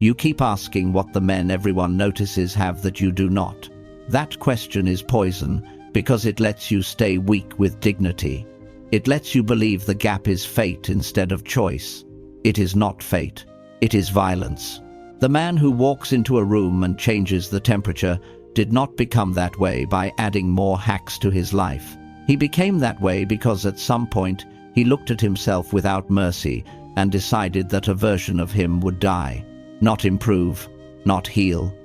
You keep asking what the men everyone notices have that you do not. That question is poison because it lets you stay weak with dignity. It lets you believe the gap is fate instead of choice. It is not fate. It is violence. The man who walks into a room and changes the temperature did not become that way by adding more hacks to his life. He became that way because at some point he looked at himself without mercy and decided that a version of him would die. Not improve, not heal,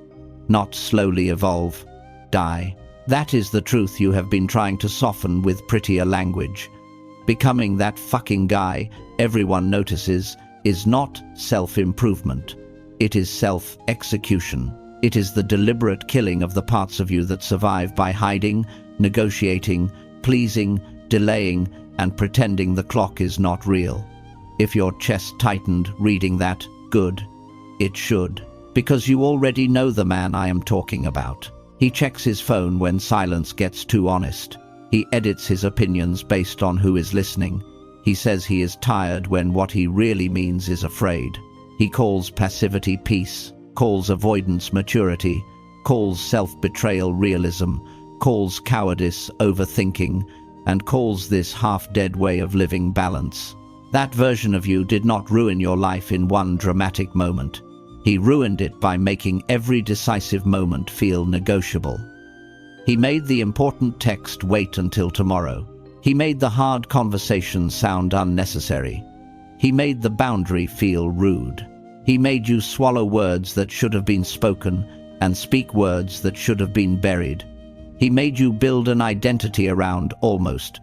not slowly evolve, die. That is the truth you have been trying to soften with prettier language. Becoming that fucking guy everyone notices is not self-improvement. It is self-execution. It is the deliberate killing of the parts of you that survive by hiding, negotiating, pleasing, delaying, and pretending the clock is not real. If your chest tightened reading that, good. It should, because you already know the man I am talking about. He checks his phone when silence gets too honest. He edits his opinions based on who is listening. He says he is tired when what he really means is afraid. He calls passivity peace, calls avoidance maturity, calls self-betrayal realism, calls cowardice overthinking, and calls this half-dead way of living balance. That version of you did not ruin your life in one dramatic moment. He ruined it by making every decisive moment feel negotiable. He made the important text wait until tomorrow. He made the hard conversation sound unnecessary. He made the boundary feel rude. He made you swallow words that should have been spoken and speak words that should have been buried. He made you build an identity around almost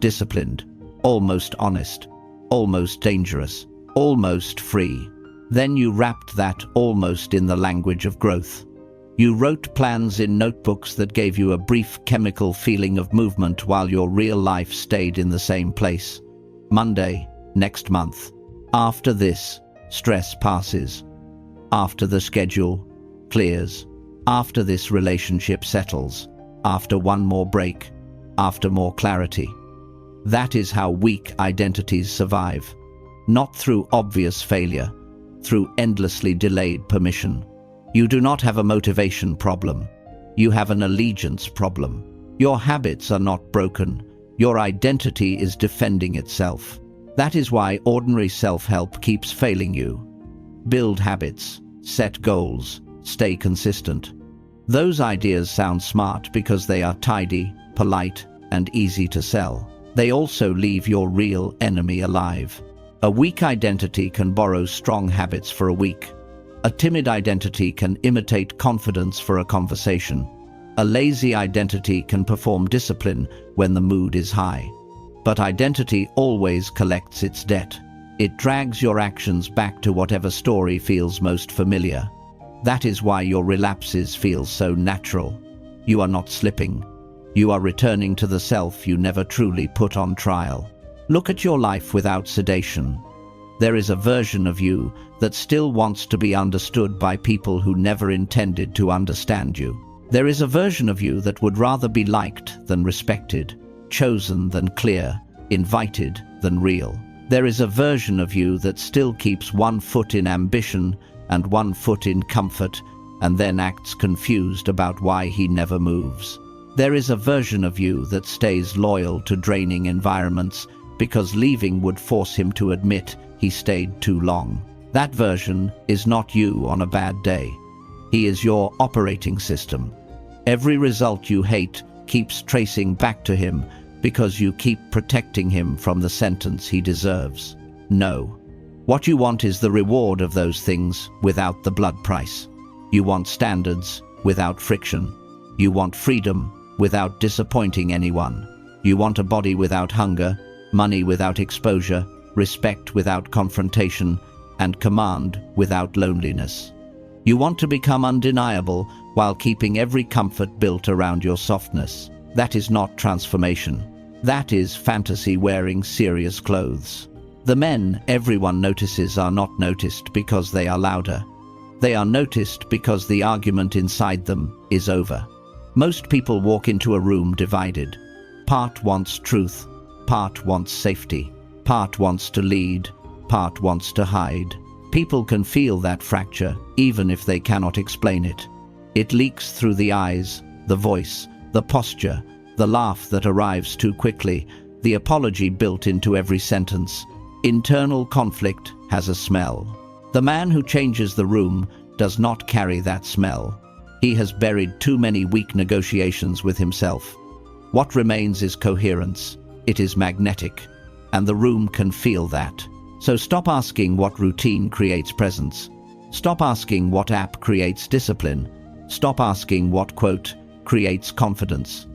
disciplined, almost honest, almost dangerous, almost free. Then you wrapped that almost in the language of growth. You wrote plans in notebooks that gave you a brief chemical feeling of movement while your real life stayed in the same place. Monday, next month. After this, stress passes. After the schedule clears. After this relationship settles. After one more break. After more clarity. That is how weak identities survive. Not through obvious failure, through endlessly delayed permission. You do not have a motivation problem. You have an allegiance problem. Your habits are not broken. Your identity is defending itself. That is why ordinary self-help keeps failing you. Build habits, set goals, stay consistent. Those ideas sound smart because they are tidy, polite, and easy to sell. They also leave your real enemy alive. A weak identity can borrow strong habits for a week. A timid identity can imitate confidence for a conversation. A lazy identity can perform discipline when the mood is high. But identity always collects its debt. It drags your actions back to whatever story feels most familiar. That is why your relapses feel so natural. You are not slipping. You are returning to the self you never truly put on trial. Look at your life without sedation. There is a version of you that still wants to be understood by people who never intended to understand you. There is a version of you that would rather be liked than respected, chosen than clear, invited than real. There is a version of you that still keeps one foot in ambition and one foot in comfort, and then acts confused about why he never moves. There is a version of you that stays loyal to draining environments because leaving would force him to admit he stayed too long. That version is not you on a bad day. He is your operating system. Every result you hate keeps tracing back to him because you keep protecting him from the sentence he deserves. No. What you want is the reward of those things without the blood price. You want standards without friction. You want freedom without disappointing anyone. You want a body without hunger, money without exposure, respect without confrontation, and command without loneliness. You want to become undeniable while keeping every comfort built around your softness. That is not transformation. That is fantasy wearing serious clothes. The men everyone notices are not noticed because they are louder. They are noticed because the argument inside them is over. Most people walk into a room divided. Part wants truth, part wants safety, part wants to lead, part wants to hide. People can feel that fracture, even if they cannot explain it. It leaks through the eyes, the voice, the posture, the laugh that arrives too quickly, the apology built into every sentence. Internal conflict has a smell. The man who changes the room does not carry that smell. He has buried too many weak negotiations with himself. What remains is coherence. It is magnetic, and the room can feel that. So stop asking what routine creates presence. Stop asking what app creates discipline. Stop asking what quote creates confidence.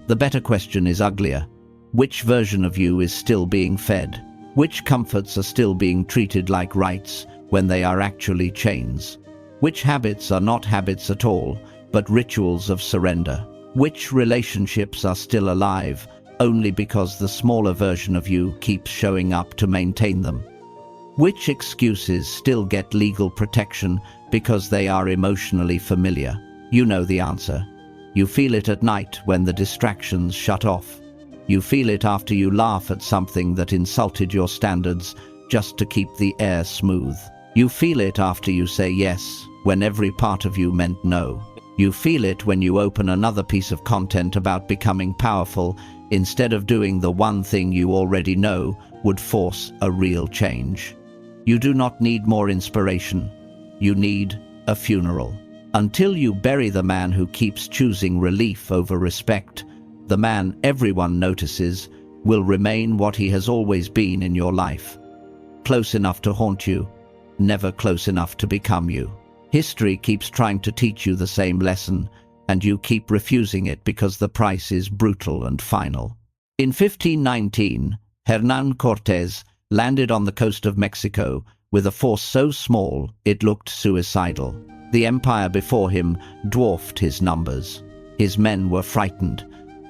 The better question is uglier. Which version of you is still being fed? Which comforts are still being treated like rights when they are actually chains? Which habits are not habits at all, but rituals of surrender? Which relationships are still alive only because the smaller version of you keeps showing up to maintain them? Which excuses still get legal protection because they are emotionally familiar? You know the answer. You feel it at night when the distractions shut off. You feel it after you laugh at something that insulted your standards just to keep the air smooth. You feel it after you say yes when every part of you meant no. You feel it when you open another piece of content about becoming powerful instead of doing the one thing you already know would force a real change. You do not need more inspiration. You need a funeral. Until you bury the man who keeps choosing relief over respect, the man everyone notices will remain what he has always been in your life. Close enough to haunt you, never close enough to become you. History keeps trying to teach you the same lesson, and you keep refusing it because the price is brutal and final. In 1519, Hernán Cortés landed on the coast of Mexico with a force so small it looked suicidal. The empire before him dwarfed his numbers. His men were frightened.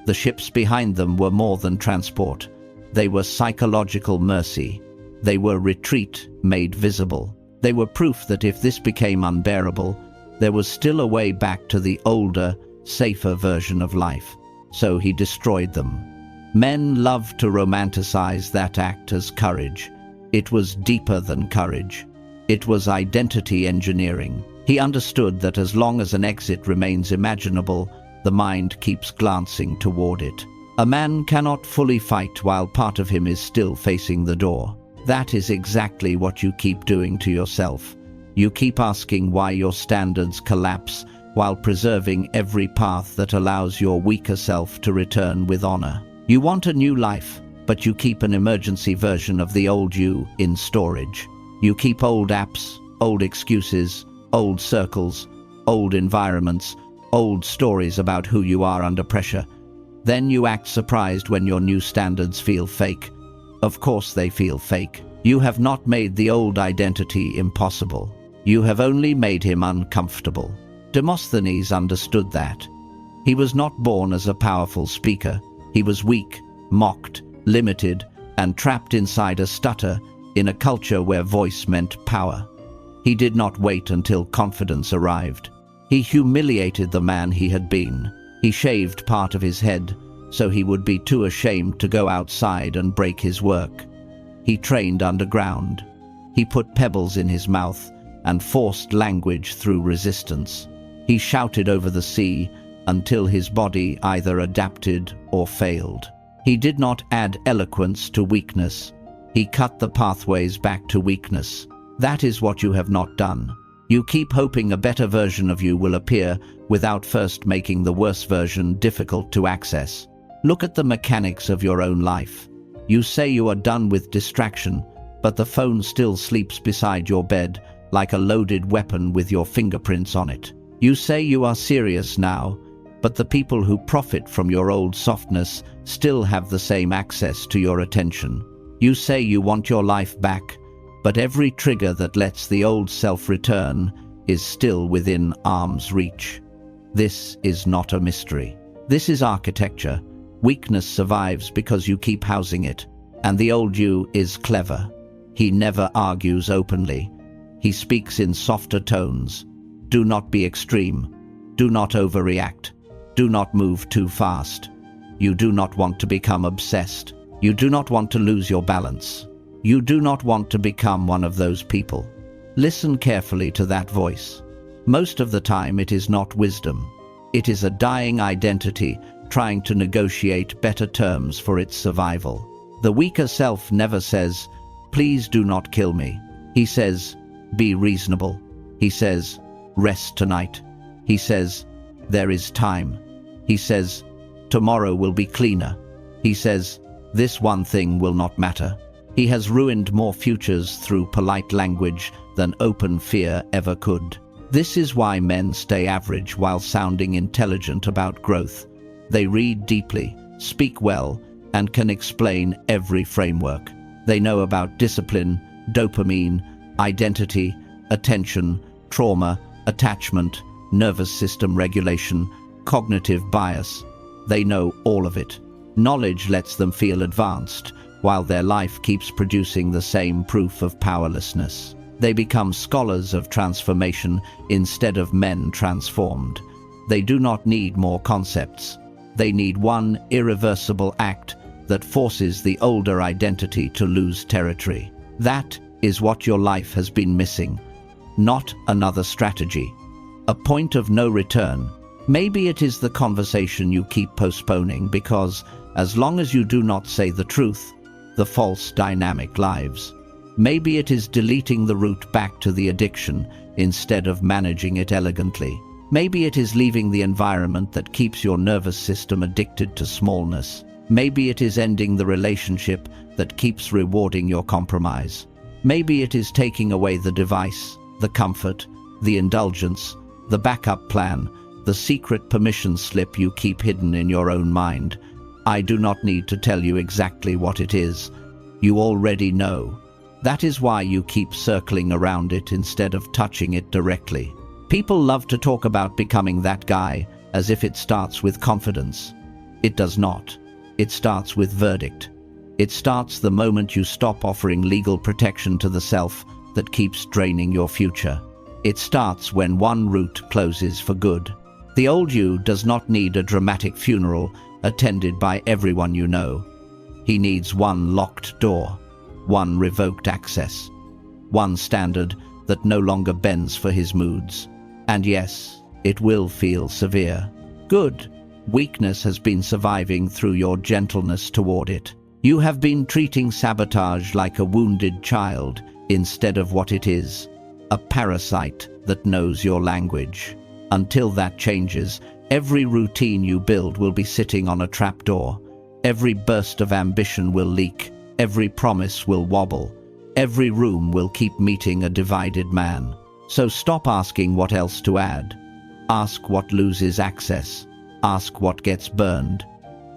The ships behind them were more than transport. They were psychological mercy. They were retreat made visible. They were proof that if this became unbearable, there was still a way back to the older, safer version of life. So he destroyed them. Men loved to romanticize that act as courage. It was deeper than courage. It was identity engineering. He understood that as long as an exit remains imaginable, the mind keeps glancing toward it. A man cannot fully fight while part of him is still facing the door. That is exactly what you keep doing to yourself. You keep asking why your standards collapse while preserving every path that allows your weaker self to return with honor. You want a new life, but you keep an emergency version of the old you in storage. You keep old apps, old excuses, old circles, old environments, old stories about who you are under pressure. Then you act surprised when your new standards feel fake. Of course they feel fake. You have not made the old identity impossible. You have only made him uncomfortable. Demosthenes understood that. He was not born as a powerful speaker. He was weak, mocked, limited, and trapped inside a stutter in a culture where voice meant power. He did not wait until confidence arrived. He humiliated the man he had been. He shaved part of his head so he would be too ashamed to go outside and break his work. He trained underground. He put pebbles in his mouth and forced language through resistance. He shouted over the sea until his body either adapted or failed. He did not add eloquence to weakness. He cut the pathways back to weakness. That is what you have not done. You keep hoping a better version of you will appear without first making the worse version difficult to access. Look at the mechanics of your own life. You say you are done with distraction, but the phone still sleeps beside your bed like a loaded weapon with your fingerprints on it. You say you are serious now, but the people who profit from your old softness still have the same access to your attention. You say you want your life back, but every trigger that lets the old self return is still within arm's reach. This is not a mystery. This is architecture. Weakness survives because you keep housing it, and the old you is clever. He never argues openly. He speaks in softer tones. Do not be extreme. Do not overreact. Do not move too fast. You do not want to become obsessed. You do not want to lose your balance. You do not want to become one of those people. Listen carefully to that voice. Most of the time it is not wisdom. It is a dying identity trying to negotiate better terms for its survival. The weaker self never says, "Please do not kill me." He says, "Be reasonable." He says, "Rest tonight." He says, "There is time." He says, "Tomorrow will be cleaner." He says, "This one thing will not matter." He has ruined more futures through polite language than open fear ever could. This is why men stay average while sounding intelligent about growth. They read deeply, speak well, and can explain every framework. They know about discipline, dopamine, identity, attention, trauma, attachment, nervous system regulation, cognitive bias. They know all of it. Knowledge lets them feel advanced, while their life keeps producing the same proof of powerlessness. They become scholars of transformation instead of men transformed. They do not need more concepts. They need one irreversible act that forces the older identity to lose territory. That is what your life has been missing, not another strategy. A point of no return. Maybe it is the conversation you keep postponing because, as long as you do not say the truth, the false dynamic lives. Maybe it is deleting the route back to the addiction instead of managing it elegantly. Maybe it is leaving the environment that keeps your nervous system addicted to smallness. Maybe it is ending the relationship that keeps rewarding your compromise. Maybe it is taking away the device, the comfort, the indulgence, the backup plan, the secret permission slip you keep hidden in your own mind. I do not need to tell you exactly what it is. You already know. That is why you keep circling around it instead of touching it directly. People love to talk about becoming that guy as if it starts with confidence. It does not. It starts with verdict. It starts the moment you stop offering legal protection to the self that keeps draining your future. It starts when one route closes for good. The old you does not need a dramatic funeral attended by everyone you know. He needs one locked door, one revoked access, one standard that no longer bends for his moods. And yes, it will feel severe. Good. Weakness has been surviving through your gentleness toward it. You have been treating sabotage like a wounded child instead of what it is, a parasite that knows your language. Until that changes, every routine you build will be sitting on a trapdoor. Every burst of ambition will leak. Every promise will wobble. Every room will keep meeting a divided man. So stop asking what else to add. Ask what loses access. Ask what gets burned.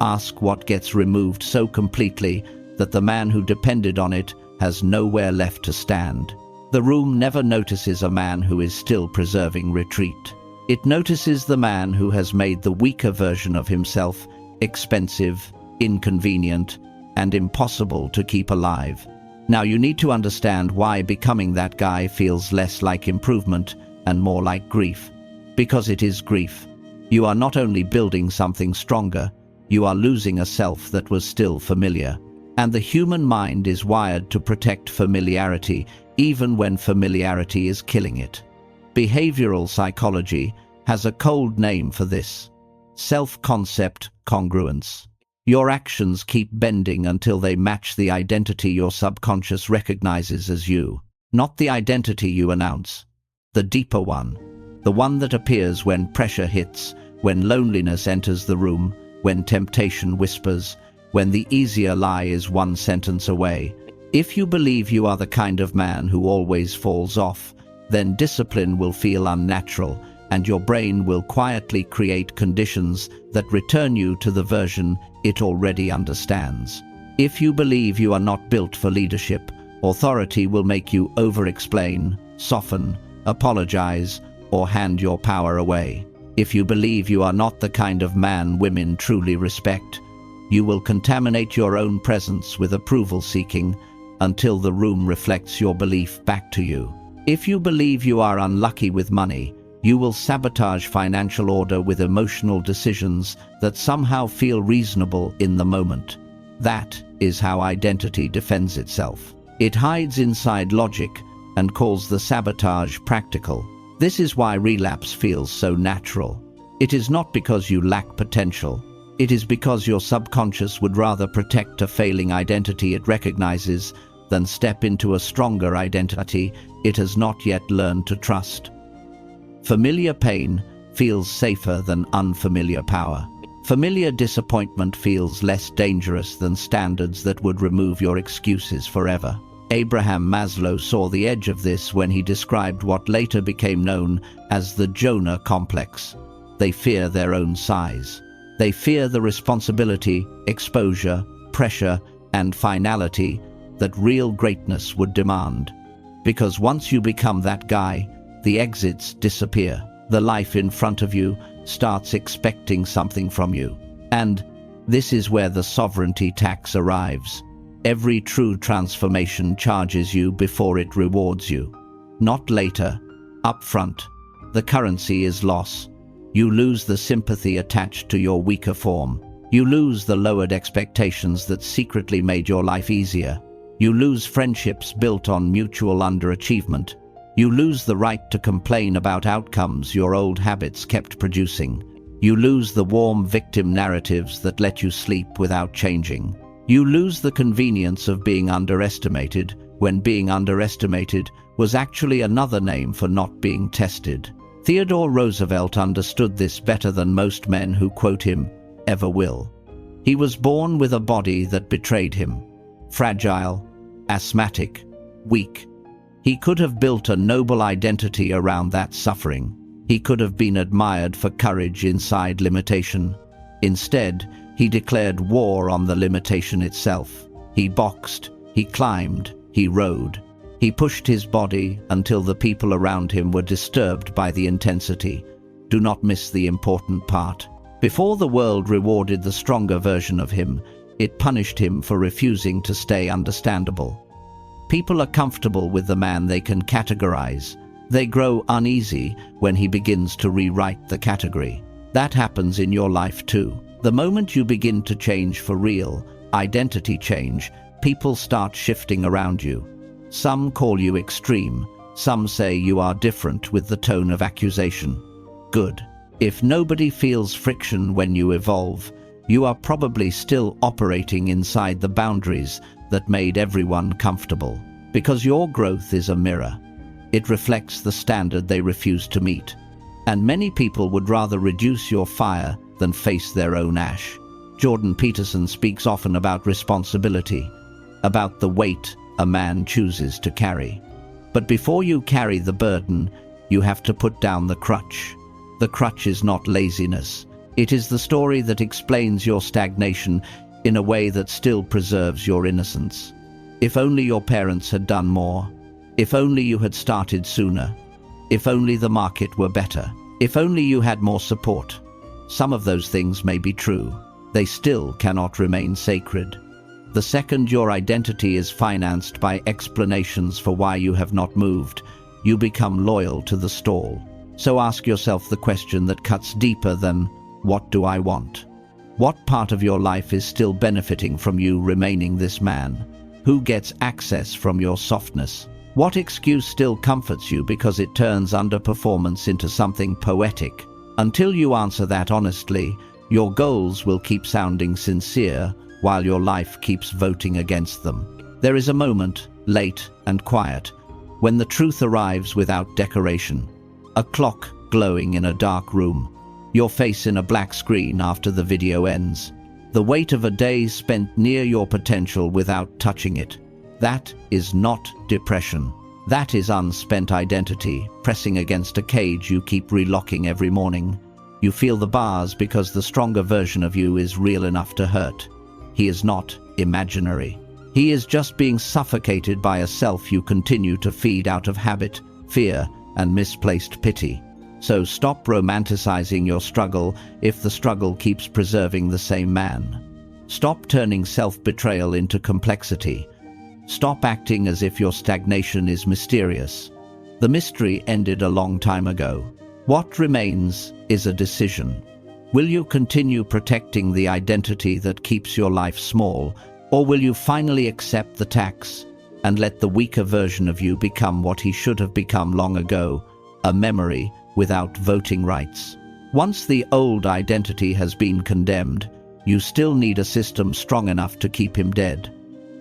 Ask what gets removed so completely that the man who depended on it has nowhere left to stand. The room never notices a man who is still preserving retreat. It notices the man who has made the weaker version of himself expensive, inconvenient, and impossible to keep alive. Now you need to understand why becoming that guy feels less like improvement and more like grief. Because it is grief. You are not only building something stronger, you are losing a self that was still familiar. And the human mind is wired to protect familiarity, even when familiarity is killing it. Behavioral psychology has a cold name for this: self-concept congruence. Your actions keep bending until they match the identity your subconscious recognizes as you. Not the identity you announce, the deeper one. The one that appears when pressure hits, when loneliness enters the room, when temptation whispers, when the easier lie is one sentence away. If you believe you are the kind of man who always falls off, then discipline will feel unnatural, and your brain will quietly create conditions that return you to the version it already understands. If you believe you are not built for leadership, authority will make you over-explain, soften, apologize, or hand your power away. If you believe you are not the kind of man women truly respect, you will contaminate your own presence with approval-seeking until the room reflects your belief back to you. If you believe you are unlucky with money, you will sabotage financial order with emotional decisions that somehow feel reasonable in the moment. That is how identity defends itself. It hides inside logic, and calls the sabotage practical. This is why relapse feels so natural. It is not because you lack potential. It is because your subconscious would rather protect a failing identity it recognizes than step into a stronger identity it has not yet learned to trust. Familiar pain feels safer than unfamiliar power. Familiar disappointment feels less dangerous than standards that would remove your excuses forever. Abraham Maslow saw the edge of this when he described what later became known as the Jonah complex. They fear their own size. They fear the responsibility, exposure, pressure, and finality that real greatness would demand. Because once you become that guy, the exits disappear. The life in front of you starts expecting something from you. And this is where the sovereignty tax arrives. Every true transformation charges you before it rewards you. Not later, up front. The currency is loss. You lose the sympathy attached to your weaker form. You lose the lowered expectations that secretly made your life easier. You lose friendships built on mutual underachievement. You lose the right to complain about outcomes your old habits kept producing. You lose the warm victim narratives that let you sleep without changing. You lose the convenience of being underestimated, when being underestimated was actually another name for not being tested. Theodore Roosevelt understood this better than most men who quote him ever will. He was born with a body that betrayed him. Fragile, asthmatic, weak. He could have built a noble identity around that suffering. He could have been admired for courage inside limitation. Instead, he declared war on the limitation itself. He boxed, he climbed, he rode. He pushed his body until the people around him were disturbed by the intensity. Do not miss the important part. Before the world rewarded the stronger version of him, it punished him for refusing to stay understandable. People are comfortable with the man they can categorize. They grow uneasy when he begins to rewrite the category. That happens in your life too. The moment you begin to change for real, identity change, people start shifting around you. Some call you extreme. Some say you are different with the tone of accusation. Good. If nobody feels friction when you evolve, you are probably still operating inside the boundaries that made everyone comfortable. Because your growth is a mirror. It reflects the standard they refuse to meet. And many people would rather reduce your fire than face their own ash. Jordan Peterson speaks often about responsibility, about the weight a man chooses to carry. But before you carry the burden, you have to put down the crutch. The crutch is not laziness. It is the story that explains your stagnation in a way that still preserves your innocence. If only your parents had done more. If only you had started sooner. If only the market were better. If only you had more support. Some of those things may be true. They still cannot remain sacred. The second your identity is financed by explanations for why you have not moved, you become loyal to the stall. So ask yourself the question that cuts deeper than, what do I want? What part of your life is still benefiting from you remaining this man? Who gets access from your softness? What excuse still comforts you because it turns underperformance into something poetic? Until you answer that honestly, your goals will keep sounding sincere while your life keeps voting against them. There is a moment, late and quiet, when the truth arrives without decoration. A clock glowing in a dark room. Your face in a black screen after the video ends. The weight of a day spent near your potential without touching it. That is not depression. That is unspent identity, pressing against a cage you keep relocking every morning. You feel the bars because the stronger version of you is real enough to hurt. He is not imaginary. He is just being suffocated by a self you continue to feed out of habit, fear, and misplaced pity. So stop romanticizing your struggle if the struggle keeps preserving the same man. Stop turning self-betrayal into complexity. Stop acting as if your stagnation is mysterious. The mystery ended a long time ago. What remains is a decision. Will you continue protecting the identity that keeps your life small, or will you finally accept the tax, and let the weaker version of you become what he should have become long ago, a memory without voting rights. Once the old identity has been condemned, you still need a system strong enough to keep him dead.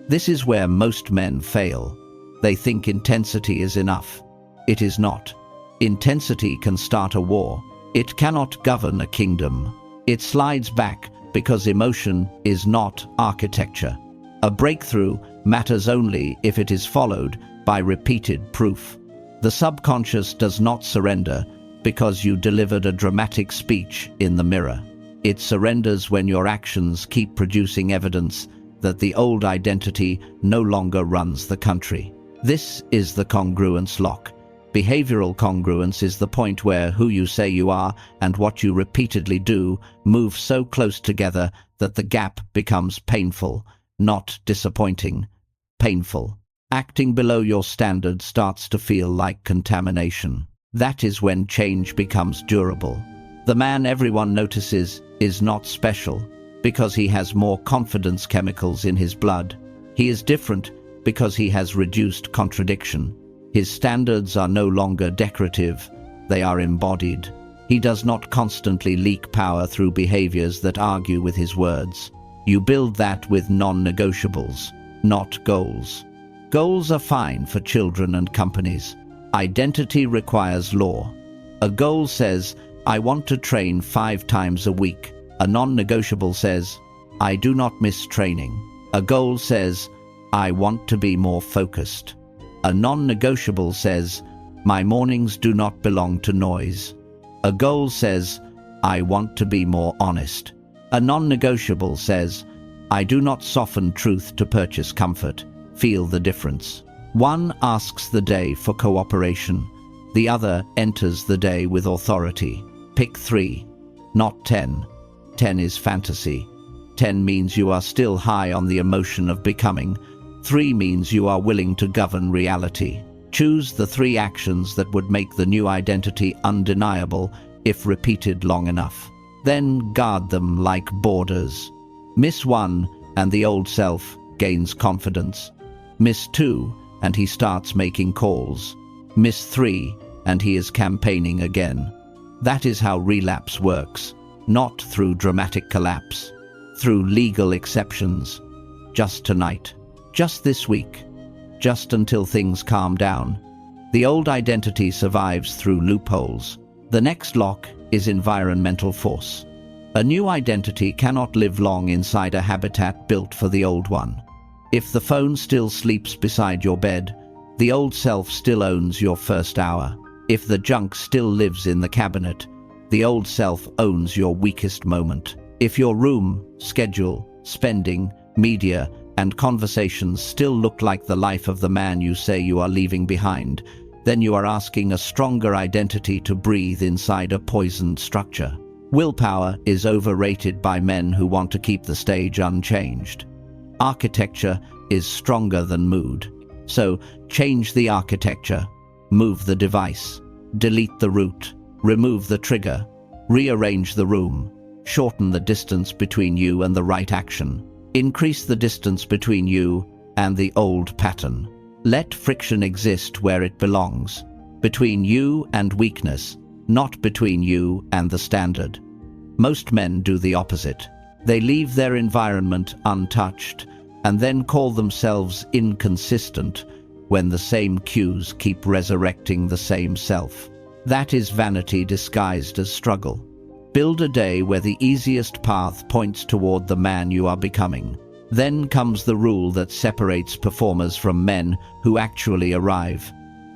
This is where most men fail. They think intensity is enough. It is not. Intensity can start a war. It cannot govern a kingdom. It slides back because emotion is not architecture. A breakthrough matters only if it is followed by repeated proof. The subconscious does not surrender because you delivered a dramatic speech in the mirror. It surrenders when your actions keep producing evidence that the old identity no longer runs the country. This is the congruence lock. Behavioral congruence is the point where who you say you are and what you repeatedly do move so close together that the gap becomes painful, not disappointing. Painful. Acting below your standard starts to feel like contamination. That is when change becomes durable. The man everyone notices is not special because he has more confidence chemicals in his blood. He is different because he has reduced contradiction. His standards are no longer decorative, they are embodied. He does not constantly leak power through behaviors that argue with his words. You build that with non-negotiables, not goals. Goals are fine for children and companies. Identity requires law. A goal says, I want to train 5 times a week. A non-negotiable says, I do not miss training. A goal says, I want to be more focused. A non-negotiable says, my mornings do not belong to noise. A goal says, I want to be more honest. A non-negotiable says, I do not soften truth to purchase comfort. Feel the difference. One asks the day for cooperation. The other enters the day with authority. Pick 3, not 10. 10 is fantasy. 10 means you are still high on the emotion of becoming. 3 means you are willing to govern reality. Choose the 3 actions that would make the new identity undeniable if repeated long enough. Then guard them like borders. Miss 1 and the old self gains confidence. Miss 2 and he starts making calls. Miss 3 and he is campaigning again. That is how relapse works, not through dramatic collapse, through legal exceptions. Just tonight, just this week, just until things calm down. The old identity survives through loopholes. The next lock is environmental force. A new identity cannot live long inside a habitat built for the old one. If the phone still sleeps beside your bed, the old self still owns your first hour. If the junk still lives in the cabinet, the old self owns your weakest moment. If your room, schedule, spending, media, and conversations still look like the life of the man you say you are leaving behind, then you are asking a stronger identity to breathe inside a poisoned structure. Willpower is overrated by men who want to keep the stage unchanged. Architecture is stronger than mood. So, change the architecture, move the device, delete the root, remove the trigger, rearrange the room, shorten the distance between you and the right action, increase the distance between you and the old pattern. Let friction exist where it belongs, between you and weakness, not between you and the standard. Most men do the opposite. They leave their environment untouched and then call themselves inconsistent when the same cues keep resurrecting the same self. That is vanity disguised as struggle. Build a day where the easiest path points toward the man you are becoming. Then comes the rule that separates performers from men who actually arrive.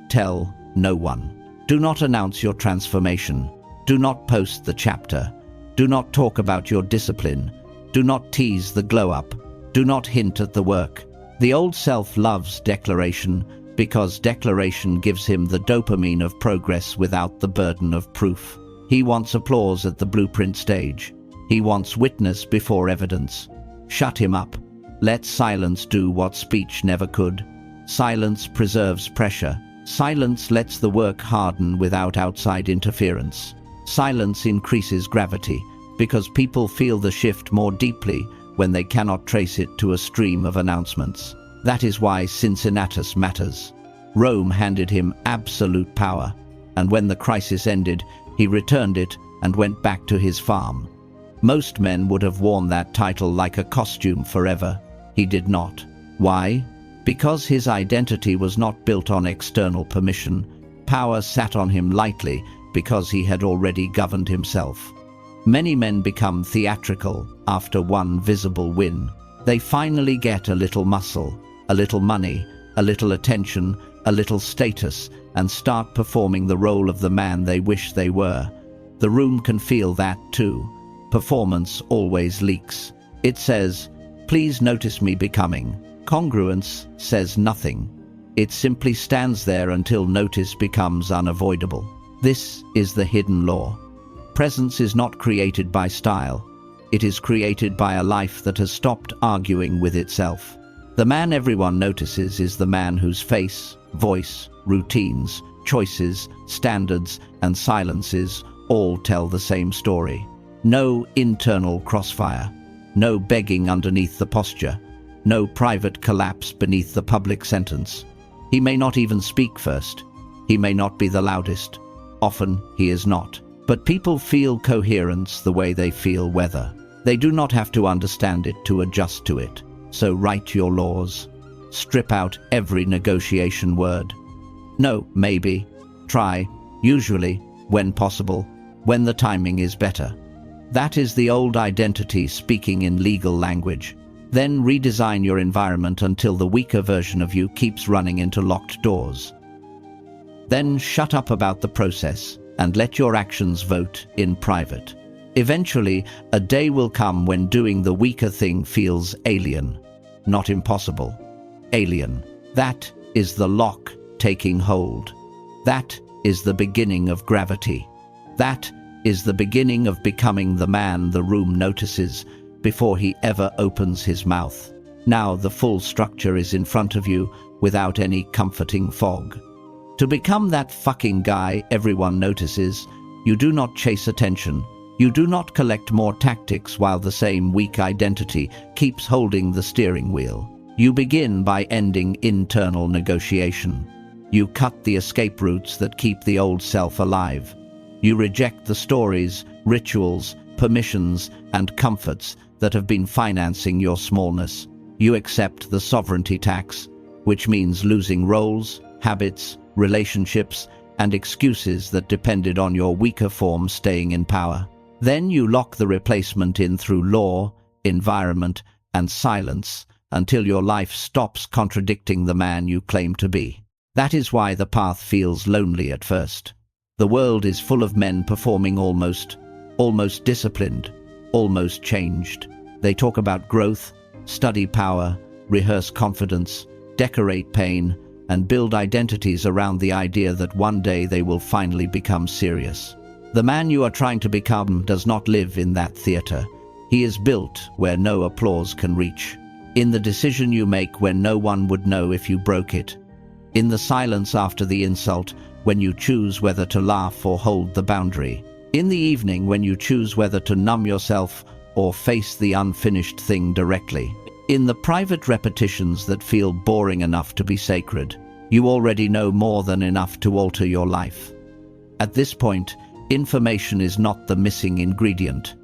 Tell no one. Do not announce your transformation. Do not post the chapter. Do not talk about your discipline. Do not tease the glow-up. Do not hint at the work. The old self loves declaration because declaration gives him the dopamine of progress without the burden of proof. He wants applause at the blueprint stage. He wants witness before evidence. Shut him up. Let silence do what speech never could. Silence preserves pressure. Silence lets the work harden without outside interference. Silence increases gravity because people feel the shift more deeply when they cannot trace it to a stream of announcements. That is why Cincinnatus matters. Rome handed him absolute power, and when the crisis ended, he returned it and went back to his farm. Most men would have worn that title like a costume forever. He did not. Why? Because his identity was not built on external permission. Power sat on him lightly because he had already governed himself. Many men become theatrical after one visible win. They finally get a little muscle, a little money, a little attention, a little status, and start performing the role of the man they wish they were. The room can feel that too. Performance always leaks. It says, "Please notice me becoming." Congruence says nothing. It simply stands there until notice becomes unavoidable. This is the hidden law. Presence is not created by style. It is created by a life that has stopped arguing with itself. The man everyone notices is the man whose face, voice, routines, choices, standards, and silences all tell the same story. No internal crossfire. No begging underneath the posture. No private collapse beneath the public sentence. He may not even speak first. He may not be the loudest. Often he is not. But people feel coherence the way they feel weather. They do not have to understand it to adjust to it. So write your laws. Strip out every negotiation word. No, maybe. Try. Usually. When possible. When the timing is better. That is the old identity speaking in legal language. Then redesign your environment until the weaker version of you keeps running into locked doors. Then shut up about the process and let your actions vote in private. Eventually, a day will come when doing the weaker thing feels alien, not impossible. Alien. That is the lock taking hold. That is the beginning of gravity. That is the beginning of becoming the man the room notices before he ever opens his mouth. Now the full structure is in front of you without any comforting fog. To become that fucking guy everyone notices, you do not chase attention. You do not collect more tactics while the same weak identity keeps holding the steering wheel. You begin by ending internal negotiation. You cut the escape routes that keep the old self alive. You reject the stories, rituals, permissions, and comforts that have been financing your smallness. You accept the sovereignty tax, which means losing roles, habits, relationships, and excuses that depended on your weaker form staying in power. Then you lock the replacement in through law, environment, and silence until your life stops contradicting the man you claim to be. That is why the path feels lonely at first. The world is full of men performing almost disciplined, almost changed. They talk about growth, study power, rehearse confidence, decorate pain, and build identities around the idea that one day they will finally become serious. The man you are trying to become does not live in that theater. He is built where no applause can reach. In the decision you make when no one would know if you broke it. In the silence after the insult, when you choose whether to laugh or hold the boundary. In the evening when you choose whether to numb yourself or face the unfinished thing directly. In the private repetitions that feel boring enough to be sacred. You already know more than enough to alter your life. At this point, information is not the missing ingredient.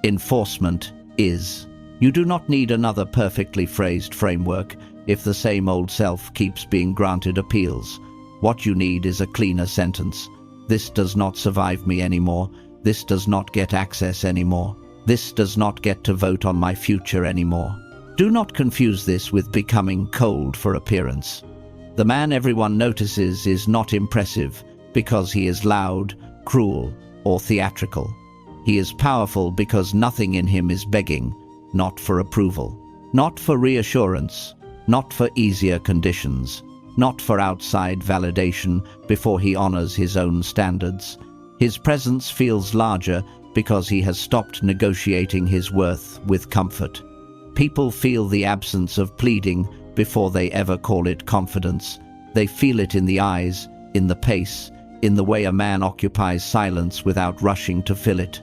Enforcement is. You do not need another perfectly phrased framework if the same old self keeps being granted appeals. What you need is a cleaner sentence. This does not survive me anymore. This does not get access anymore. This does not get to vote on my future anymore. Do not confuse this with becoming cold for appearance. The man everyone notices is not impressive because he is loud, cruel, or theatrical. He is powerful because nothing in him is begging, not for approval, not for reassurance, not for easier conditions, not for outside validation before he honors his own standards. His presence feels larger because he has stopped negotiating his worth with comfort. People feel the absence of pleading before they ever call it confidence. They feel it in the eyes, in the pace, in the way a man occupies silence without rushing to fill it,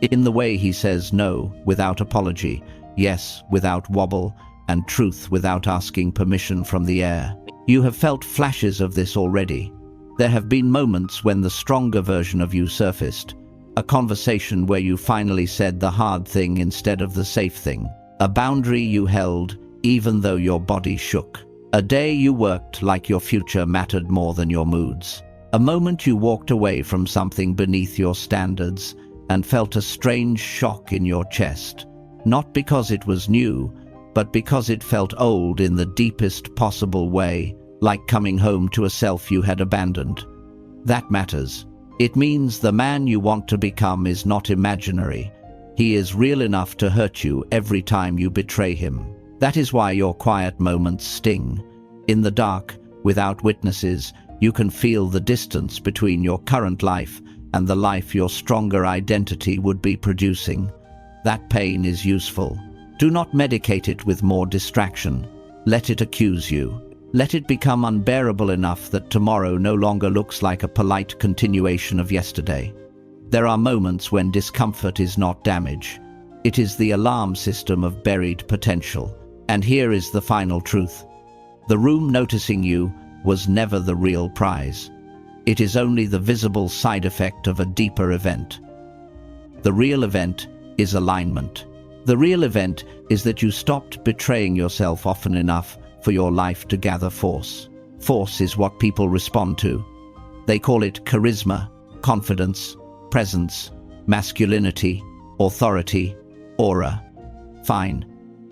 in the way he says no without apology, yes without wobble, and truth without asking permission from the air. You have felt flashes of this already. There have been moments when the stronger version of you surfaced. A conversation where you finally said the hard thing instead of the safe thing. A boundary you held even though your body shook. A day you worked like your future mattered more than your moods. A moment you walked away from something beneath your standards and felt a strange shock in your chest. Not because it was new, but because it felt old in the deepest possible way, like coming home to a self you had abandoned. That matters. It means the man you want to become is not imaginary. He is real enough to hurt you every time you betray him. That is why your quiet moments sting. In the dark, without witnesses, you can feel the distance between your current life and the life your stronger identity would be producing. That pain is useful. Do not medicate it with more distraction. Let it accuse you. Let it become unbearable enough that tomorrow no longer looks like a polite continuation of yesterday. There are moments when discomfort is not damage. It is the alarm system of buried potential. And here is the final truth. The room noticing you was never the real prize. It is only the visible side effect of a deeper event. The real event is alignment. The real event is that you stopped betraying yourself often enough for your life to gather force. Force is what people respond to. They call it charisma, confidence, presence, masculinity, authority, aura. Fine.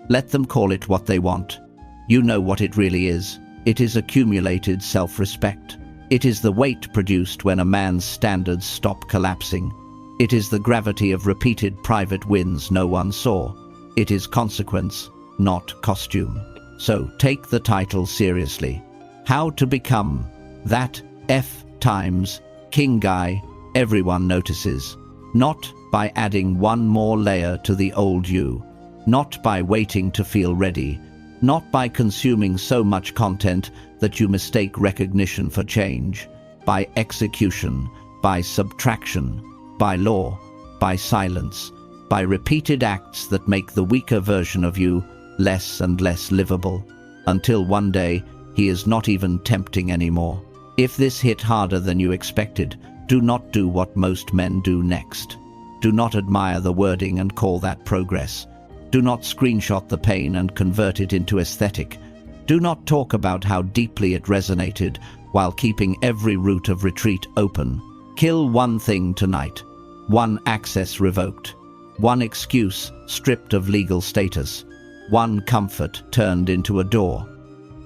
Let them call it what they want. You know what it really is. It is accumulated self-respect. It is the weight produced when a man's standards stop collapsing. It is the gravity of repeated private wins no one saw. It is consequence, not costume. So take the title seriously. How to become that F times king guy everyone notices. Not by adding one more layer to the old you. Not by waiting to feel ready. Not by consuming so much content that you mistake recognition for change. By execution, by subtraction, by law, by silence, by repeated acts that make the weaker version of you less and less livable, until one day he is not even tempting anymore. If this hit harder than you expected, do not do what most men do next. Do not admire the wording and call that progress. Do not screenshot the pain and convert it into aesthetic. Do not talk about how deeply it resonated while keeping every route of retreat open. Kill one thing tonight. One access revoked. One excuse stripped of legal status. One comfort turned into a door.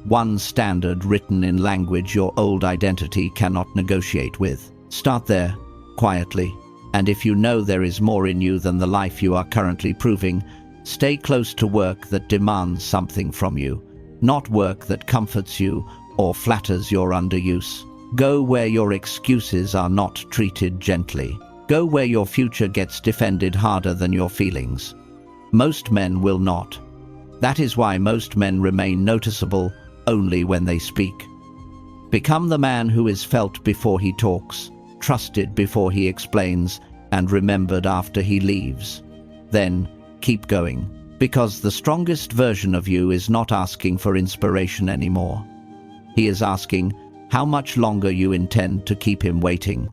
One standard written in language your old identity cannot negotiate with. Start there, quietly. And if you know there is more in you than the life you are currently proving, stay close to work that demands something from you, not work that comforts you or flatters your underuse. Go where your excuses are not treated gently. Go where your future gets defended harder than your feelings. Most men will not. That is why most men remain noticeable only when they speak. Become the man who is felt before he talks, trusted before he explains, and remembered after he leaves. Then, keep going, because the strongest version of you is not asking for inspiration anymore. He is asking how much longer you intend to keep him waiting.